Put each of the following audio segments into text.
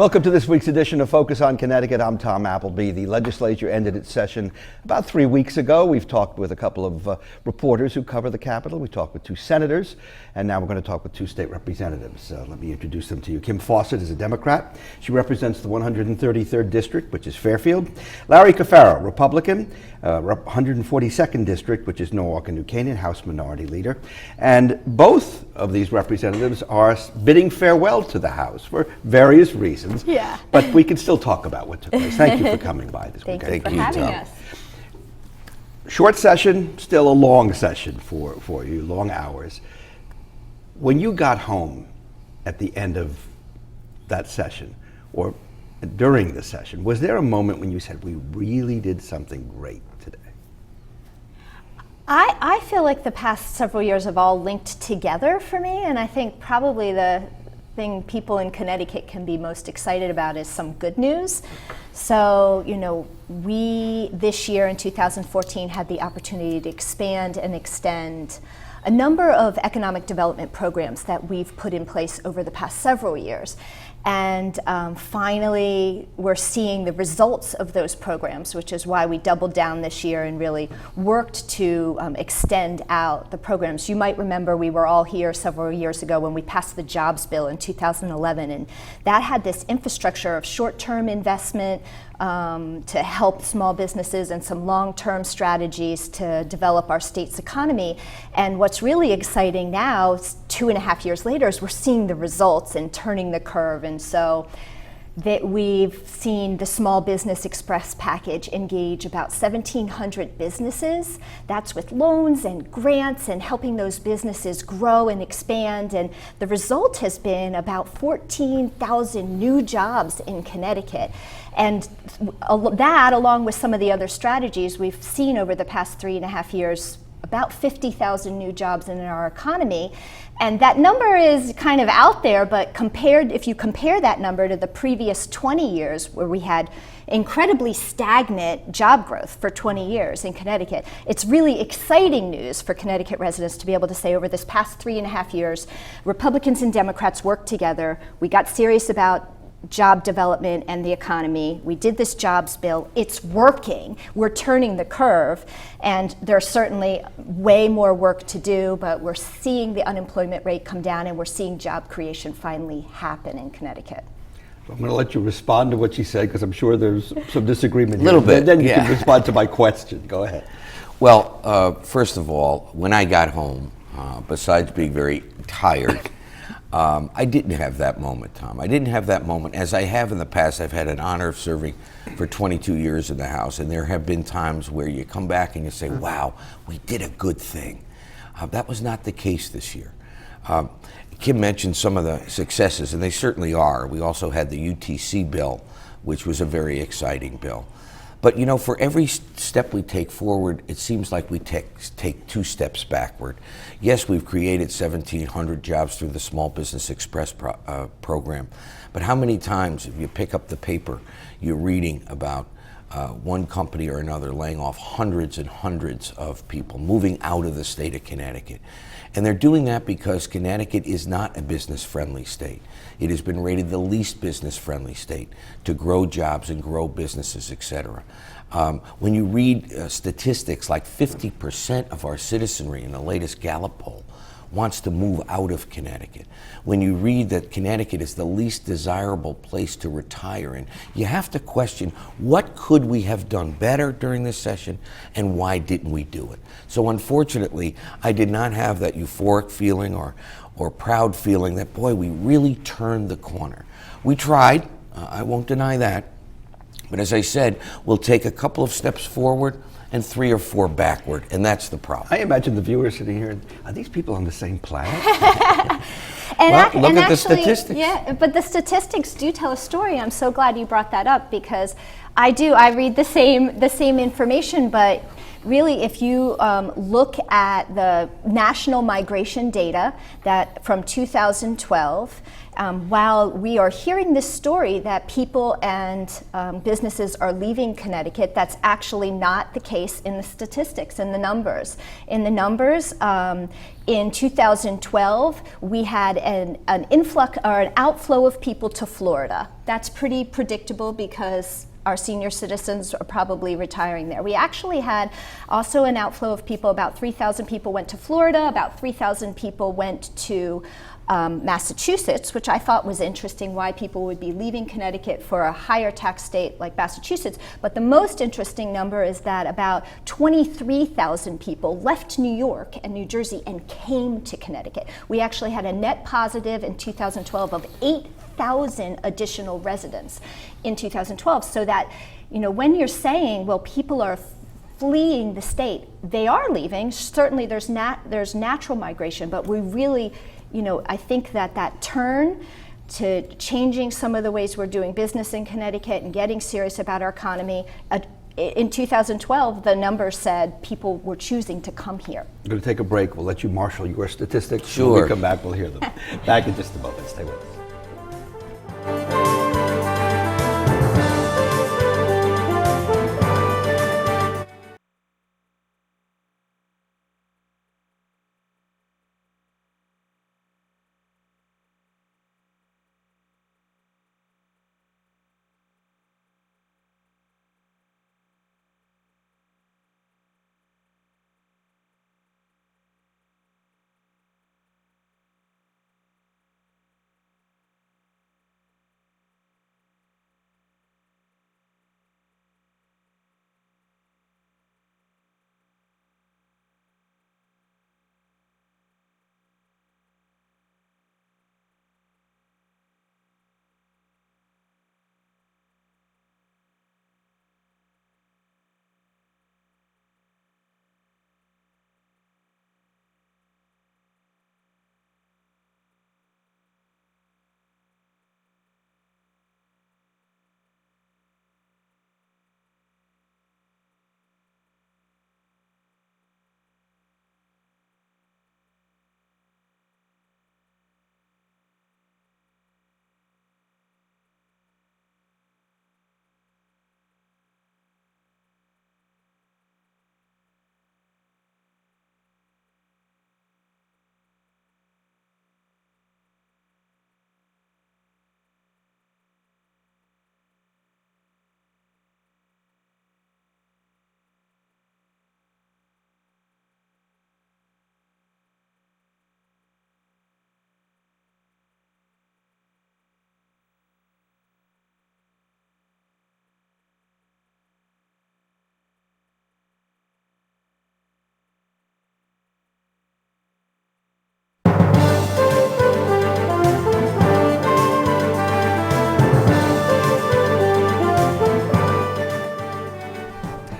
Welcome to this week's edition of Focus on Connecticut. I'm Tom Appleby. The legislature ended its session about 3 weeks ago. We've talked with a couple of reporters who cover the Capitol. We talked with 2 senators, and now we're going to talk with 2 state representatives. Let me introduce them to you. Kim Fawcett is a Democrat. She represents the 133rd District, which is Fairfield. Larry Cafaro, Republican, 142nd District, which is Norwalk and New Canaan, House Minority Leader. And both of these representatives are bidding farewell to the House for various reasons. Yeah. But we can still talk about what took place. Thank you for coming by this weekend. Thank you for having us. Short session, still a long session for you, long hours. When you got home at the end of that session, or during the session, was there a moment when you said, we really did something great today? I feel like the past several years have all linked together for me, and I think probably the thing people in Connecticut can be most excited about is some good news. So, we this year in 2014 had the opportunity to expand and extend a number of economic development programs that we've put in place over the past several years. And finally, we're seeing the results of those programs, which is why we doubled down this year and really worked to extend out the programs. You might remember we were all here several years ago when we passed the jobs bill in 2011, and that had this infrastructure of short-term investment to help small businesses and some long-term strategies to develop our state's economy. And what's really exciting now, 2.5 years later, is we're seeing the results and turning the curve. And so that we've seen the Small Business Express package engage about 1,700 businesses. That's with loans and grants and helping those businesses grow and expand. And the result has been about 14,000 new jobs in Connecticut. And that, along with some of the other strategies we've seen over the past 3.5 years, about 50,000 new jobs in our economy. And that number is kind of out there, but if you compare that number to the previous 20 years where we had incredibly stagnant job growth for 20 years in Connecticut, it's really exciting news for Connecticut residents to be able to say over this past 3.5 years, Republicans and Democrats worked together. We got serious about job development and the economy. We did this jobs bill. It's working. We're turning the curve, and there's certainly way more work to do, but we're seeing the unemployment rate come down, and we're seeing job creation finally happen in Connecticut. I'm going to let you respond to what she said, because I'm sure there's some disagreement. A little bit, then you can respond to my question. Go ahead. Well, first of all, when I got home, besides being very tired, I didn't have that moment, Tom. I didn't have that moment. As I have in the past, I've had an honor of serving for 22 years in the House, and there have been times where you come back and you say, wow, we did a good thing. That was not the case this year. Kim mentioned some of the successes, and they certainly are. We also had the UTC bill, which was a very exciting bill. But for every step we take forward, it seems like we take 2 steps backward. Yes, we've created 1,700 jobs through the Small Business Express program. But how many times, if you pick up the paper, you're reading about one company or another laying off hundreds and hundreds of people, moving out of the state of Connecticut. And they're doing that because Connecticut is not a business-friendly state. It has been rated the least business-friendly state to grow jobs and grow businesses, et cetera. When you read statistics, like 50% of our citizenry in the latest Gallup poll wants to move out of Connecticut. When you read that Connecticut is the least desirable place to retire in, you have to question, what could we have done better during this session, and why didn't we do it? So unfortunately, I did not have that euphoric feeling or proud feeling that, boy, we really turned the corner. We tried, I won't deny that, but as I said, we'll take a couple of steps forward and 3 or 4 backward, and that's the problem. I imagine the viewers sitting here, are these people on the same planet? Look at the statistics. Yeah, but the statistics do tell a story. I'm so glad you brought that up, because I read the same information, but really, if you look at the national migration data that from 2012, while we are hearing this story that people and businesses are leaving Connecticut, that's actually not the case in the statistics and the numbers. In the numbers, in 2012, we had an influx or an outflow of people to Florida. That's pretty predictable because our senior citizens are probably retiring there. We actually had also an outflow of people. About 3,000 people went to Florida, about 3,000 people went to Massachusetts, which I thought was interesting, why people would be leaving Connecticut for a higher tax state like Massachusetts. But the most interesting number is that about 23,000 people left New York and New Jersey and came to Connecticut. We actually had a net positive in 2012 of 8,000 additional residents in 2012. So that, when you're saying, well, people are fleeing the state, they are leaving. Certainly there's natural migration, but we really, I think that turn to changing some of the ways we're doing business in Connecticut and getting serious about our economy, in 2012, the numbers said people were choosing to come here. We're going to take a break. We'll let you marshal your statistics. Sure. When we come back, we'll hear them. Back in just a moment. Stay with us.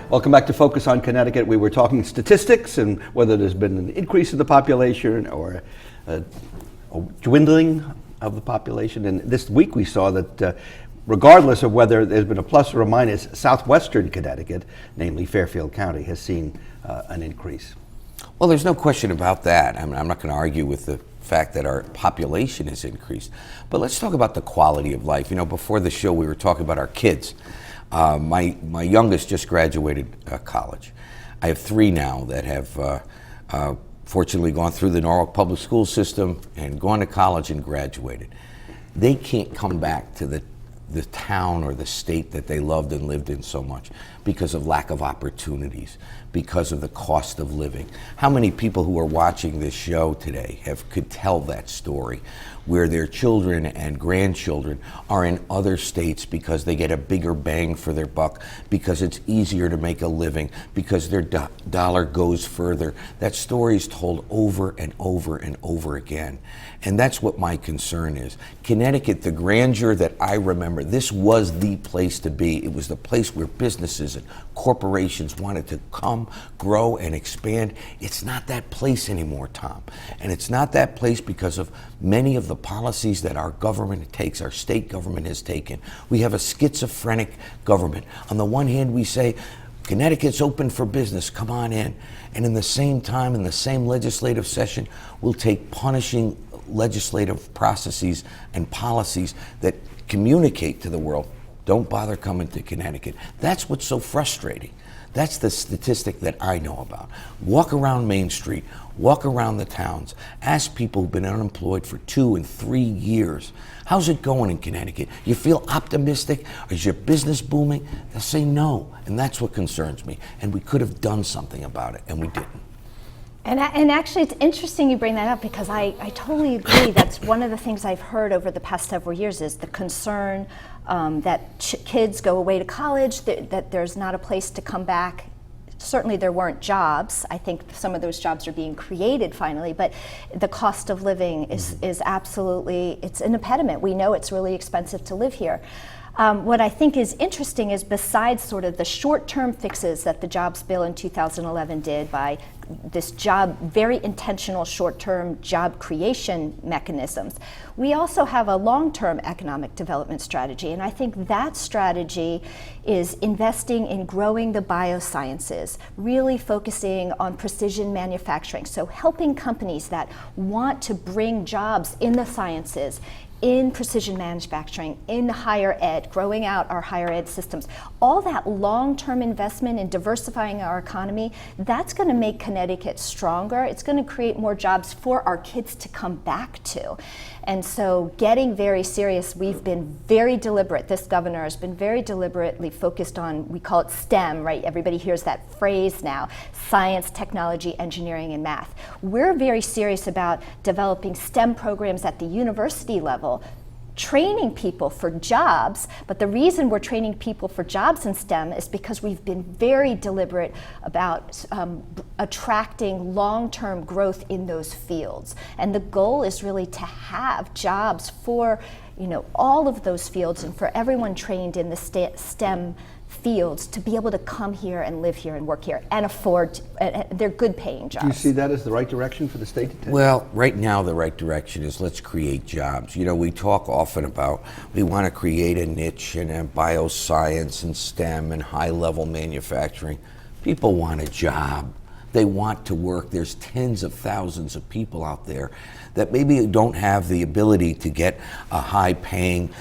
Welcome back to Focus on Connecticut. We were talking statistics and whether there's been an increase in the population or a dwindling of the population. And this week we saw that regardless of whether there's been a plus or a minus, southwestern Connecticut, namely Fairfield County, has seen an increase. Well, there's no question about that. I'm not going to argue with the fact that our population has increased. But let's talk about the quality of life. Before the show we were talking about our kids. My youngest just graduated college. I have three now that have fortunately gone through the Norwalk Public School system and gone to college and graduated. They can't come back to the town or the state that they loved and lived in so much because of lack of opportunities, because of the cost of living. How many people who are watching this show today could tell that story, where their children and grandchildren are in other states because they get a bigger bang for their buck, because it's easier to make a living, because their dollar goes further. That story is told over and over and over again. And that's what my concern is. Connecticut, the grandeur that I remember, this was the place to be. It was the place where businesses and corporations wanted to come, grow, and expand. It's not that place anymore, Tom. And it's not that place because of many of the policies that our government takes, our state government has taken. We have a schizophrenic government. On the one hand, we say, Connecticut's open for business, come on in. And in the same time, in the same legislative session, we'll take punishing legislative processes and policies that communicate to the world, don't bother coming to Connecticut. That's what's so frustrating. That's the statistic that I know about. Walk around Main Street, walk around the towns, ask people who've been unemployed for 2 and 3 years, how's it going in Connecticut? You feel optimistic? Is your business booming? They'll say no, and that's what concerns me. And we could have done something about it, and we didn't. And actually, it's interesting you bring that up, because I totally agree. That's one of the things I've heard over the past several years is the concern that kids go away to college, that there's not a place to come back. Certainly there weren't jobs. I think some of those jobs are being created finally, but the cost of living is absolutely, it's an impediment. We know it's really expensive to live here. What I think is interesting is, besides sort of the short-term fixes that the jobs bill in 2011 did by this very intentional short-term job creation mechanisms, we also have a long-term economic development strategy. And I think that strategy is investing in growing the biosciences, really focusing on precision manufacturing. So helping companies that want to bring jobs in the sciences, in precision manufacturing, in higher ed, growing out our higher ed systems. All that long-term investment in diversifying our economy, that's going to make Connecticut stronger. It's going to create more jobs for our kids to come back to. And so getting very serious, we've been very deliberate. This governor has been very deliberately focused on, we call it STEM, right? Everybody hears that phrase now, science, technology, engineering, and math. We're very serious about developing STEM programs at the university level, training people for jobs. But the reason we're training people for jobs in STEM is because we've been very deliberate about attracting long-term growth in those fields. And the goal is really to have jobs for, all of those fields, and for everyone trained in the STEM fields to be able to come here and live here and work here and afford, they're good paying jobs. Do you see that as the right direction for the state to take? Well, right now the right direction is let's create jobs. We talk often about we want to create a niche in bioscience and STEM and high-level manufacturing. People want a job. They want to work. There's tens of thousands of people out there that maybe don't have the ability to get a high-paying,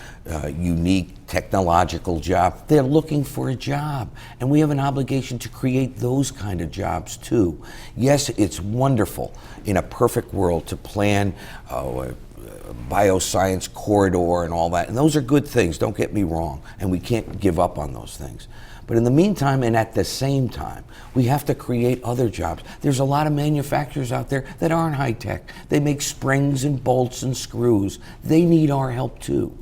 unique technological job. They're looking for a job, and we have an obligation to create those kind of jobs too. Yes, it's wonderful in a perfect world to plan a bioscience corridor and all that, and those are good things, don't get me wrong, and we can't give up on those things. But in the meantime, and at the same time, we have to create other jobs. There's a lot of manufacturers out there that aren't high tech. They make springs and bolts and screws. They need our help too.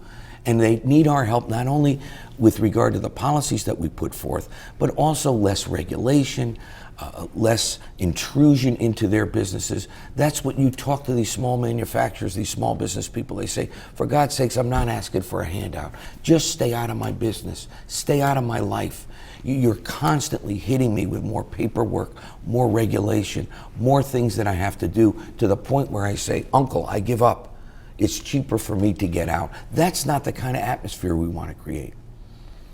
And they need our help not only with regard to the policies that we put forth, but also less regulation, less intrusion into their businesses. That's what you talk to these small manufacturers, these small business people. They say, for God's sakes, I'm not asking for a handout. Just stay out of my business. Stay out of my life. You're constantly hitting me with more paperwork, more regulation, more things that I have to do, to the point where I say, Uncle, I give up. It's cheaper for me to get out. That's not the kind of atmosphere we want to create.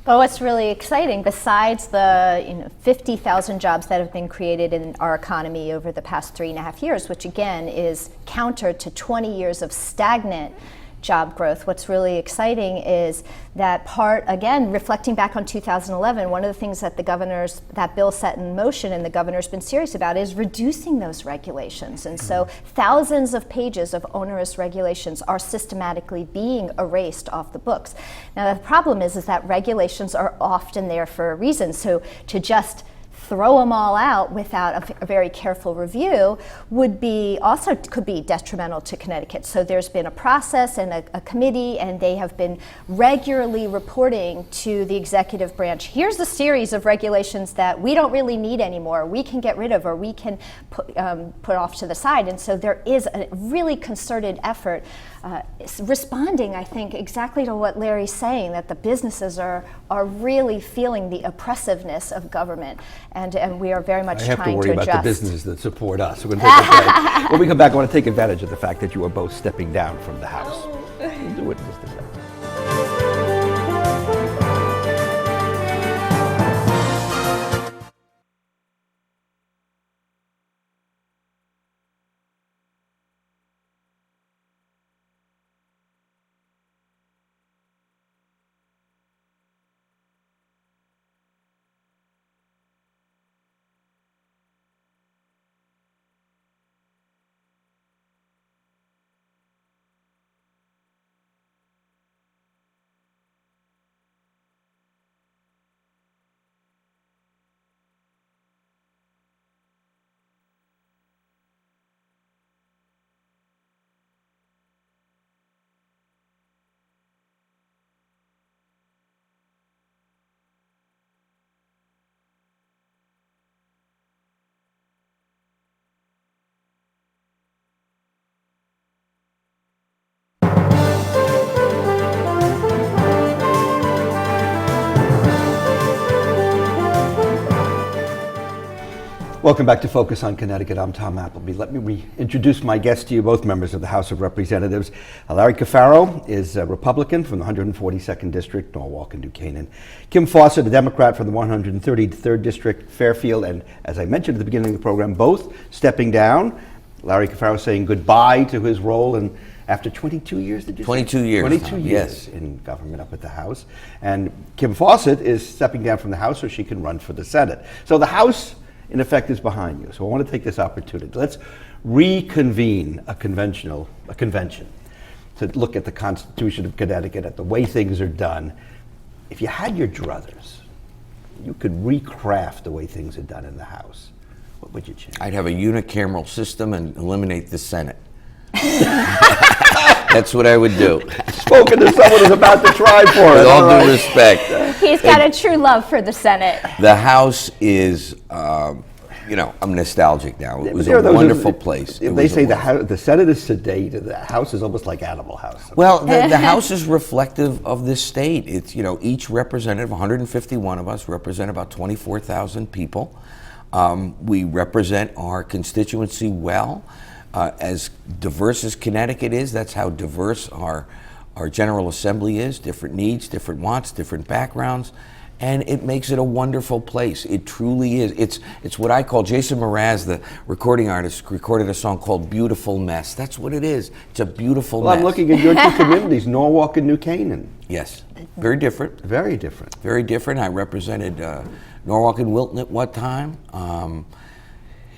But what's really exciting, besides the 50,000 jobs that have been created in our economy over the past 3.5 years, which again is counter to 20 years of stagnant job growth, what's really exciting is that again, reflecting back on 2011, one of the things that that bill set in motion and the governor's been serious about is reducing those regulations. And so thousands of pages of onerous regulations are systematically being erased off the books. Now the problem is that regulations are often there for a reason. So to just throw them all out without a very careful review could be detrimental to Connecticut. So there's been a process and a committee, and they have been regularly reporting to the executive branch, here's a series of regulations that we don't really need anymore, we can get rid of, or we can put off to the side. And so there is a really concerted effort responding, I think, exactly to what Larry's saying, that the businesses are really feeling the oppressiveness of government, and we are very much trying to adjust. I have to worry about the businesses that support us. We're going to take a break. When we come back, I want to take advantage of the fact that you are both stepping down from the House. We'll do it in just a second. Welcome back to Focus on Connecticut. I'm Tom Appleby. Let me reintroduce my guests to you, both members of the House of Representatives. Larry Cafaro is a Republican from the 142nd District, Norwalk and New Canaan. Kim Fawcett, a Democrat from the 133rd District, Fairfield. And as I mentioned at the beginning of the program, both stepping down. Larry Cafaro saying goodbye to his role in after 22 years, did you 22 say? years. 22 years Yes. in government up at the House. And Kim Fawcett is stepping down from the House so she can run for the Senate. So the House, in effect, is behind you. So I want to take this opportunity. Let's reconvene a convention to look at the Constitution of Connecticut, at the way things are done. If you had your druthers, you could recraft the way things are done in the House. What would you change? I'd have a unicameral system and eliminate the Senate. That's what I would do. Spoken to someone who's about to try for it. With all right. due respect. He's got a true love for the Senate. The House is, I'm nostalgic now. It was a wonderful place. It They was say a the Senate is sedate, and the House is almost like Animal House. Well, the House is reflective of this state. It's, each representative, 151 of us, represent about 24,000 people. We represent our constituency well. As diverse as Connecticut is, that's how diverse our General Assembly is. Different needs, different wants, different backgrounds. And it makes it a wonderful place. It truly is. It's what I call, Jason Mraz, the recording artist, recorded a song called Beautiful Mess. That's what it is. It's a beautiful Well, mess. I'm looking at your two communities, Norwalk and New Canaan. Yes, very different. Very different. Very different. I represented Norwalk and Wilton at one time.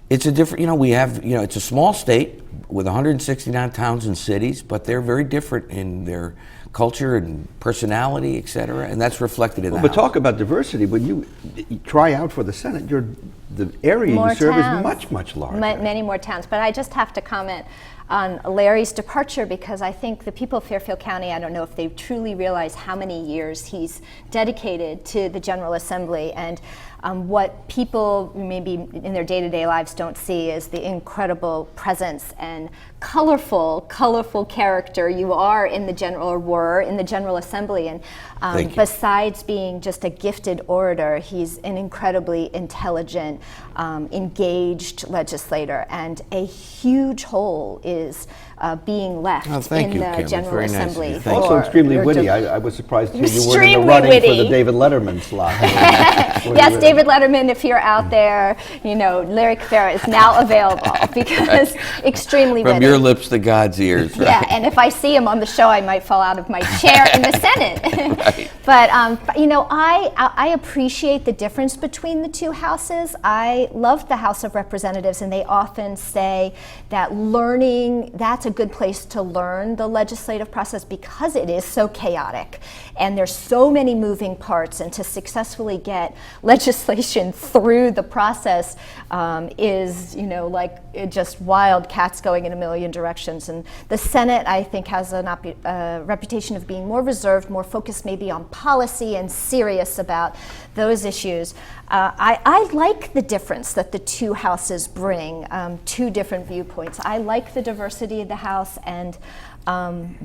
It's a different, we have, it's a small state with 169 towns and cities, but they're very different in their culture and personality, et cetera, and that's reflected in the But House. talk about diversity. When you try out for the Senate, the area More you serve towns. is much, much larger. Many more towns. But I just have to comment on Larry's departure because I think the people of Fairfield County, I don't know if they truly realize how many years he's dedicated to the General Assembly, and what people maybe in their day-to-day lives don't see is the incredible presence and colorful character you are in the were in the General Assembly. And Thank you. besides being just a gifted orator, he's an incredibly intelligent, engaged legislator, and a huge hole is being left thank in you, the Kim. That's General very nice of Assembly. you. Thank you. Also extremely your witty. I was surprised to hear you weren't in the Extremely running for witty. the David Letterman slot. Yes, David Letterman, if you're out there, Larry Cafaro is now available because extremely From witty. your lips to God's ears, right? Yeah, and if I see him on the show, I might fall out of my chair in the Senate. Right. But I appreciate the difference between the two houses. I love the House of Representatives, and they often say that that's a good place to learn the legislative process because it is so chaotic, and there's so many moving parts, and to successfully get legislation through the process is, like just wild cats going in a million directions. And the Senate, I think, has a reputation of being more reserved, more focused maybe on policy and serious about those issues. I like the difference that the two houses bring, two different viewpoints. I like the diversity of the House and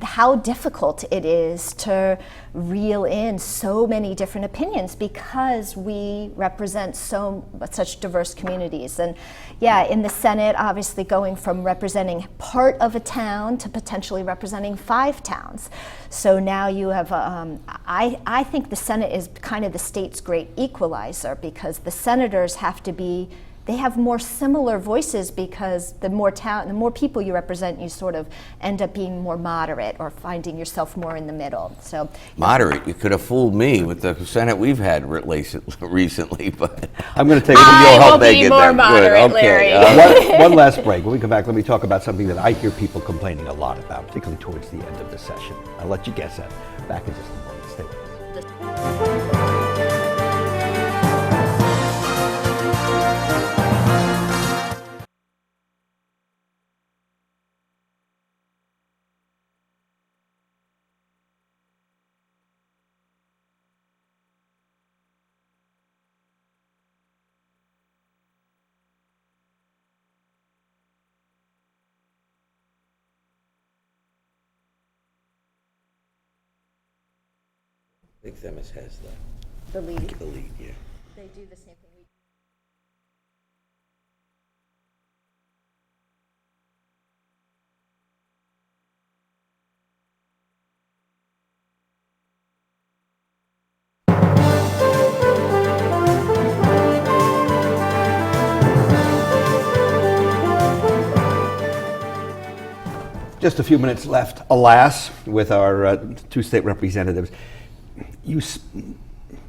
how difficult it is to reel in so many different opinions because we represent such diverse communities. And yeah, in the Senate, obviously going from representing part of a town to potentially representing 5 towns. So now you have, I think the Senate is kind of the state's great equalizer because the senators they have more similar voices because the more people you represent, you sort of end up being more moderate or finding yourself more in the middle. So Moderate. You could have fooled me with the Senate we've had recently, but I'm going to take I you'll will help make be it more that good. moderate, Okay, Larry. one last break. When we come back, let me talk about something that I hear people complaining a lot about, particularly towards the end of the session. I'll let you guess that. Back in just a moment. Stay with us. I think Themis has The lead. the lead, yeah. They do the same thing. Just a few minutes left, alas, with our two state representatives.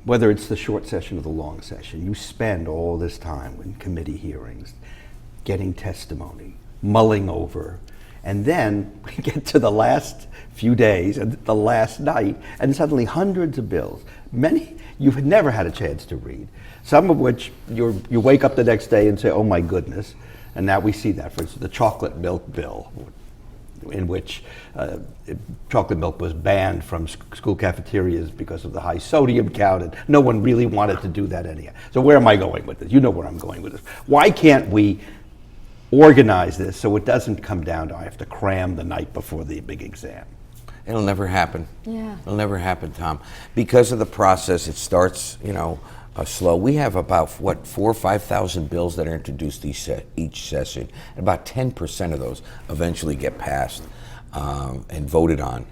Whether it's the short session or the long session, you spend all this time in committee hearings, getting testimony, mulling over, and then we get to the last few days and the last night, and suddenly hundreds of bills, many you've never had a chance to read, some of which you wake up the next day and say, oh my goodness, and now we see that. For instance, the chocolate milk bill, in which chocolate milk was banned from school cafeterias because of the high sodium count, and no one really wanted to do that anyhow. So where am I going with this? You know where I'm going with this. Why can't we organize this so it doesn't come down to I have to cram the night before the big exam? It'll never happen. Yeah. It'll never happen, Tom. Because of the process, it starts, slow. We have about, 4,000 or 5,000 bills that are introduced each session. And about 10% of those eventually get passed and voted on.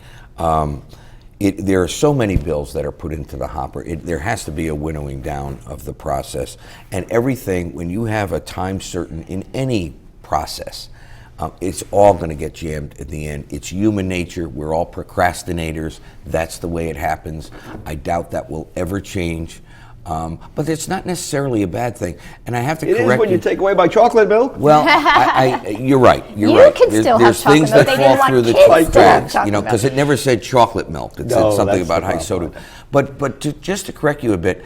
There are so many bills that are put into the hopper. There has to be a winnowing down of the process. And everything, when you have a time certain in any process, it's all going to get jammed at the end. It's human nature. We're all procrastinators. That's the way it happens. I doubt that will ever change. But it's not necessarily a bad thing. And I have to correct you. It is when you take away my chocolate milk. Well, you're right. You're You right. can still have there's chocolate things milk. that They didn't fall through want the kids to have cracks, chocolate because it never said chocolate milk. It No, said something that's about the high problem. sodium. But just to correct you a bit,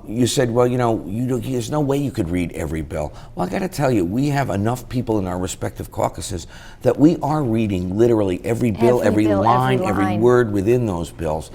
you said, well, there's no way you could read every bill. Well, I got to tell you, we have enough people in our respective caucuses that we are reading literally every bill, every line, every word within those bills.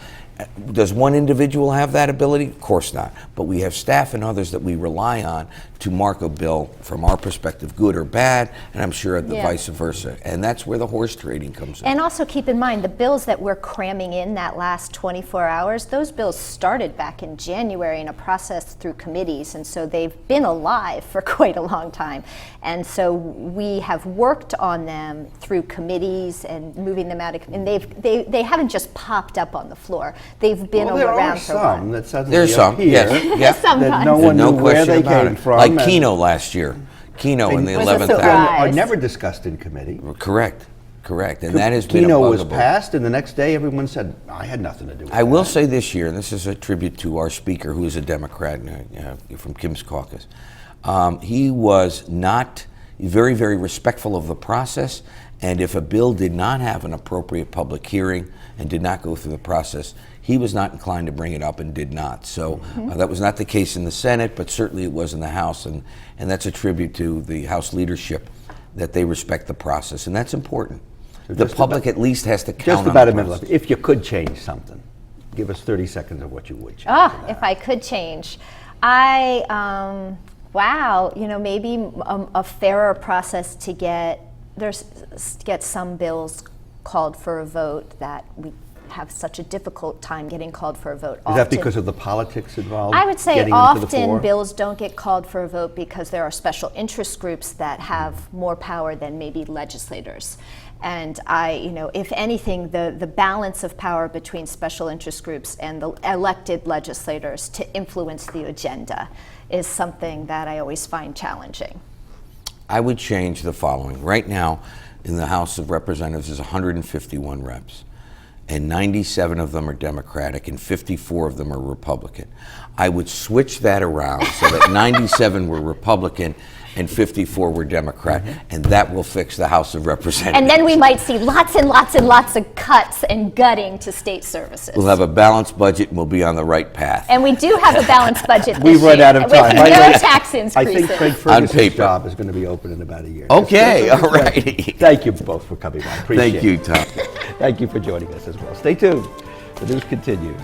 Does one individual have that ability? Of course not. But we have staff and others that we rely on to mark a bill from our perspective, good or bad, and I'm sure the vice versa. And that's where the horse trading comes in. And also keep in mind, the bills that we're cramming in that last 24 hours, those bills started back in January in a process through committees, and so they've been alive for quite a long time. And so we have worked on them through committees and moving them out of, and they haven't just popped up on the floor. They've been around for a while. There are some that suddenly There's some, appear yes. that no one knew where they came from. Like Keno last year. Keno in the was a 11th surprise. hour. Are never discussed in committee. Correct. And that has been a Keno was bugaboo. passed, and the next day everyone said, I had nothing to do with it. I will say this year, and this is a tribute to our speaker, who is a Democrat from Kim's caucus. He was not very, very respectful of the process, and if a bill did not have an appropriate public hearing and did not go through the process, he was not inclined to bring it up and did not. So that was not the case in the Senate, but certainly it was in the House, and that's a tribute to the House leadership, that they respect the process, and that's important. So The public at least has to count Just on about the a minute process. left. If you could change something, give us 30 seconds of what you would change. If I could change, maybe a fairer process to get some bills called for a vote that we have such a difficult time getting called for a vote. Is that because of the politics involved? I would say getting them to the often fore? bills don't get called for a vote because there are special interest groups that have more power than maybe legislators. And if anything, the balance of power between special interest groups and the elected legislators to influence the agenda is something that I always find challenging. I would change the following. Right now, in the House of Representatives, there's 151 reps, and 97 of them are Democratic and 54 of them are Republican. I would switch that around so that 97 were Republican and 54 were Democrat, and that will fix the House of Representatives. And then we might see lots and lots and lots of cuts and gutting to state services. We'll have a balanced budget and we'll be on the right path. And we do have a balanced budget this We've run year, out of time. with By the no way, tax I increases. think Craig On Ferguson's paper. job is going to be open in about a year. Okay, Just- all righty. Thank you both for coming by. Appreciate Thank you, it. Tom. Thank you for joining us as well. Stay tuned. The news continues.